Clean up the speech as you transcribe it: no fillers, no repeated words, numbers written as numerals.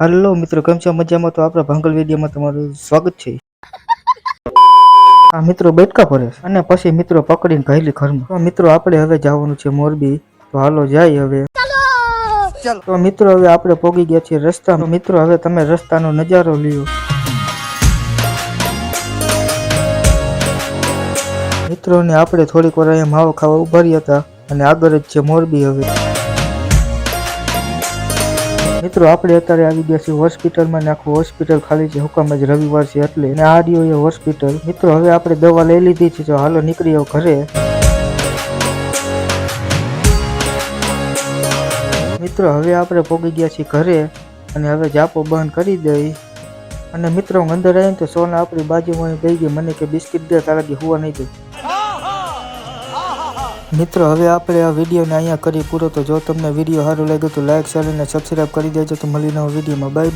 હાલો મિત્રો, કેમ છો? મજામાં? તો આપણા ભાંગલ વિડીયોમાં તમારું સ્વાગત છે. આ મિત્રો બેઠકા ભરે છે અને પછી મિત્રો પકડીને ઘાયલી ઘરમાં. તો મિત્રો આપણે હવે જવાનું છે મોરબી, તો હાલો જાય હવે. તો મિત્રો હવે આપણે પોગી ગયા છીએ રસ્તા. તો મિત્રો હવે તમે રસ્તાનો નજારો લ્યો. મિત્રોને આપણે થોડીક વાર અહીંયા માવો ખાવા ઉભા રહ્યા હતા અને આગળ જ છે મોરબી હવે. મિત્રો આપણે અત્યારે આવી ગયા છીએ હોસ્પિટલમાં ને આખું હોસ્પિટલ ખાલી છે. હુકામ જ રવિવાર છે એટલે. ને આ રહ્યો એ હોસ્પિટલ. મિત્રો હવે આપણે દવા લઈ લીધી છે, તો હાલો નીકળી આવો ઘરે. મિત્રો હવે આપણે પોગી ગયા છીએ ઘરે અને હવે જાપો બંધ કરી દઈ. અને મિત્રો અંદર આવીને તો સોના આપણી બાજુમાં ગઈ ગઈ, મને કે બિસ્કિટ દે, તારાથી હુવા નહીં દે. મિત્રો હવે આપણે આ વિડીયોને અહીંયા કરી પૂરો. તો જો તમને વિડીયો સારો લાગ્યો તો લાઈક, શેર અને સબસ્ક્રાઈબ કરી દેજો. તો મળી નવા વિડીયોમાં. બાય.